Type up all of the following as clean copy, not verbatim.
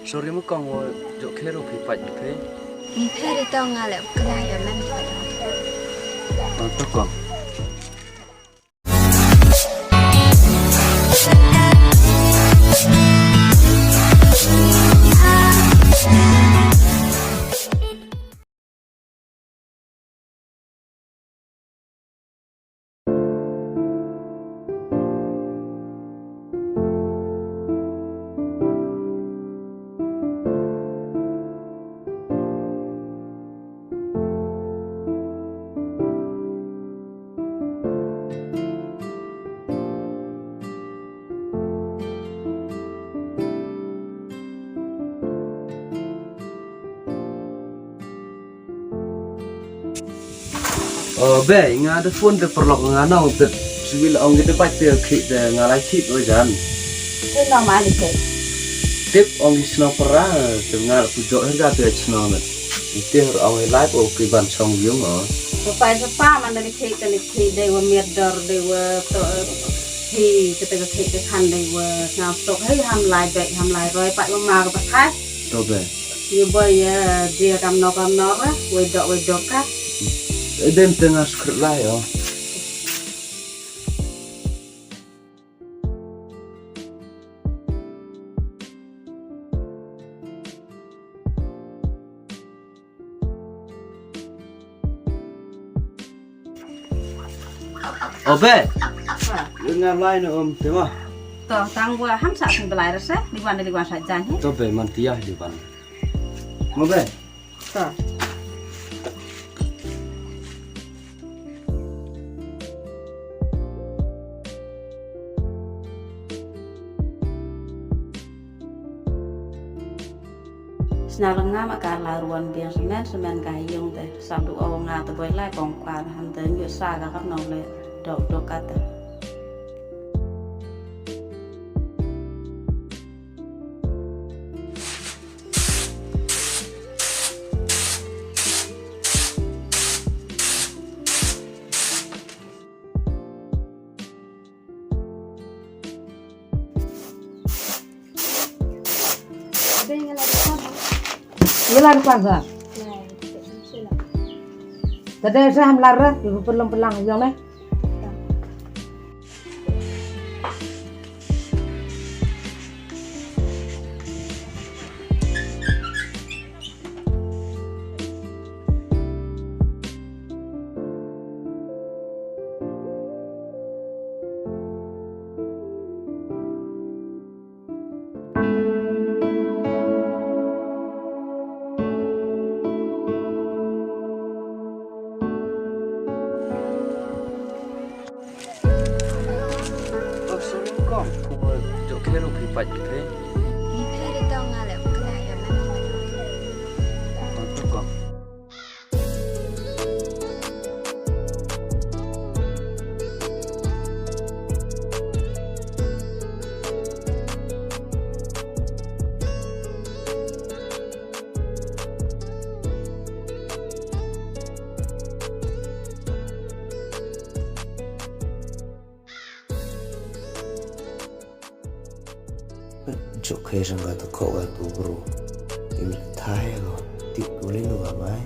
sorry mo kang jo kero pi pat pe mi phe tao nga le kla ya man to kong be nga de phone de perlok nga nong de civil ong de pat de khi de nga lai thi oi jan thế nào mà đi thế tip ong sno para de nga pu jo ga de sno na te ong live o ki ban song yung o supaya mà dari khi đâyว่าmiệt đor đâyว่าthì cái cái khăn đâyว่าnào tục hay ham lại rồi phải mà cái phát to be như bây dia cầm nó á quay đọc á dem tengah skrt lai o be nga lai no te ma toh tang gua ham sa sing belai rasa di wan saja ni to be man tiah di ban mo be toh Senang ngam akan laruan biang semen gayung teh sampai orang ngata boleh lai bongkar hantar juga saga kan nolai dok kata. Ilan keluarga? Tadi saya hamlar, ibu pelang yang ni. jo kero pi pat pe mi phe tao nga le kla ya man to kong chỗ khe sang gà tao khẩu gà tù bro im thái rồi tiệu lên đồ gà mái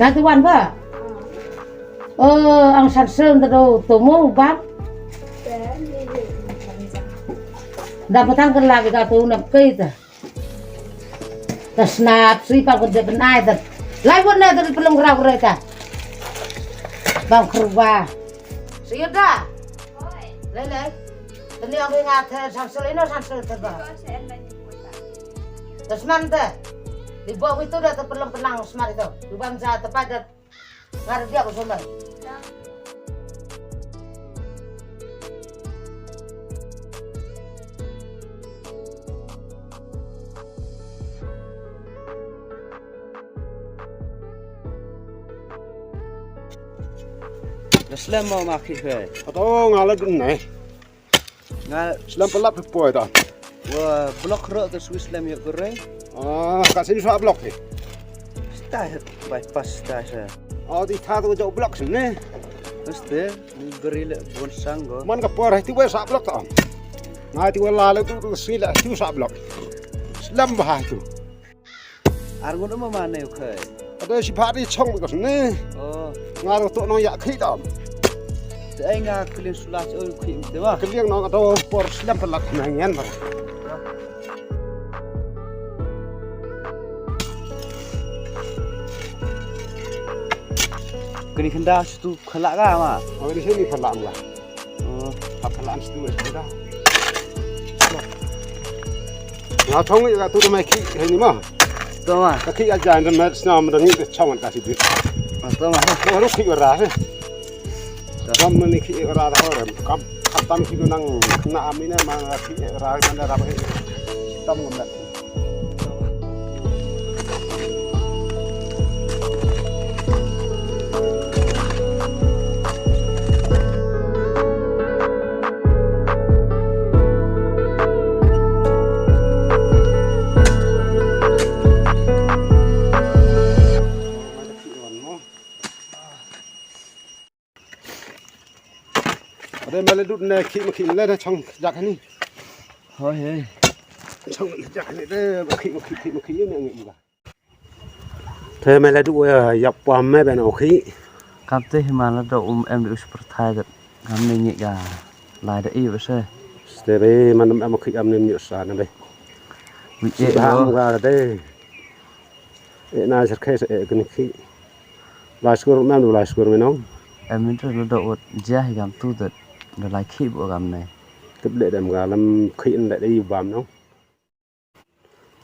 Nanti wan ba? Ang sansel tado tomo bab. Dapat angkat lagi kata unap kita. Tasnap sih pak kerja benai tak. Lai pun dah dari pelong kerap kereta. Bang kerba. Siapa? Lele. Tadi aku ingat sansel ini sansel terba. Tas mana? Di bawah itu dah terpelang pelang semar itu. Di bangsa tepat dah ngar dia ke sumber. Slam mau maki fe. Atau ngalah dun nih. Ngal Slam pelap poi dah. wa blok ro ke Swiss slam yo goreng. Kat sini suap blok ni. Stah bypass stah sa. Di thah tu jauh blok sini. Mesti ni gorila bonsang go. Man ka por ti suap blok tak. Ngai ti lalu tu sila tu suap blok. Slam bah tu. Argun ma mane khoi. Ada si phari chong ka sini. Oh, Ngai tu no ya khi dah. te ai nga klin sulas oi khim te ba. Keliang no atau por slam pelap nangian bah. Kini khanda tu khala ga ma. Di sini pelap lah. Oh, Pelap situ dah. Ngah thong ya tu mai khi ni mah. to ma. Ka khi aja dan mai snam dan ni chong ka si bi. To ma. Kalau khi ora he. Kam ni khi ora dah orang. Kam tam khi nang na amina mang khi ora mana ra he. Tam ngam đây mà lên đút này khi mà lên là trong giặc này Thôi hey. trong giặc này đây mà khi nữa nghĩ là thế mà lên đút dọc qua mấy bên nào khí Kam te himala do em được super thai dat. Kam ne nhị ga lai da i wa se. thế đây mà em khi em nên nhựa sàn đây Wi chị e ba go. ra đây na sẽ khai sẽ cái khí lại score em đủ lại score với nó Em min do do ot ja hi gam tu dat. Do lai khi bo gam ne. tiếp lệ đầm gà làm khí lại đây vào nó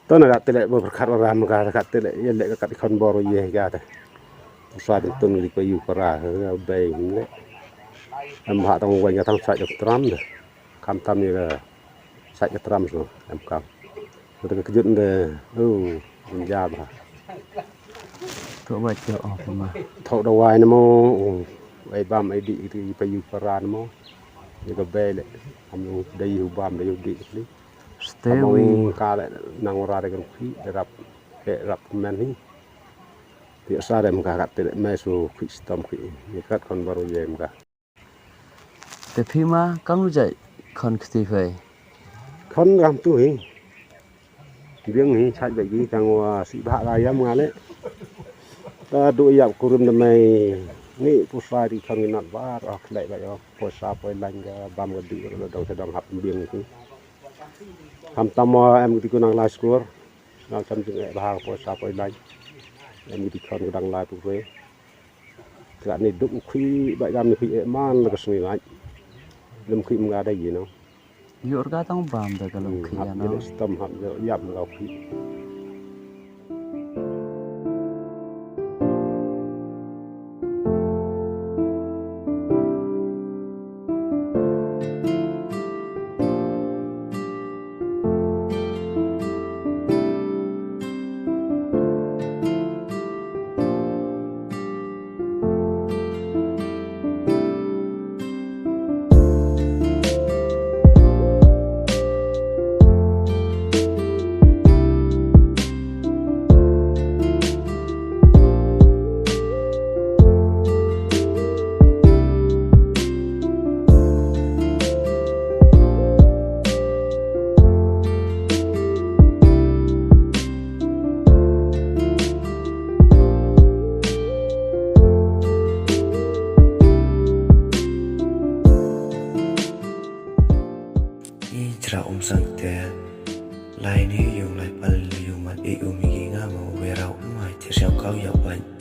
tôi là gạt lại bờ khát ra mà gạt tệ lại gạt con bò rồi về gạt xoa được tuần lịch bây giờ ra ở đây đấy em hạ tông quay nhà thằng chạy được tram rồi cam tam như là chạy được tram rồi em cam rồi cái chuyện này mình ra mà To ba cho off ma. thầu đầu ai nó mô ai bám ai đi thì bây giờ ra nó mô như cái bè lại em đây hưu bám đây hưu đi đi Stay wi. cá lại năng ra đây cái khí để rập men đi thì sao để mình gạt lại mấy số khí stom khí như các con bò rồi em gạt Te phima kam lu jai khon khti fe. con làm tuổi riêng này chạy vậy gì càng sĩ bạ lại em ngà đấy ta đuổi dạo curum đầm này nghĩ pusai thì không nặn vá rồi lại vậy đó pusai phải lanh bám cái đi rồi đầu sẽ đong hấp riêng chứ ham tam em thì cứ năng lai score năng chăm chừng lại ba pusai phải lanh em thì không có đăng lai tu về cái này đụng khi vậy làm thì man là cái suy nghĩ lâm khi mà đây gì nó Yor ga tang bam da kalum khi ya no. tâm hấp dặm vào khi Tra sang te lai ni yung lai pal yung man e umi gi nga mo we rau mai te siao kau ya ban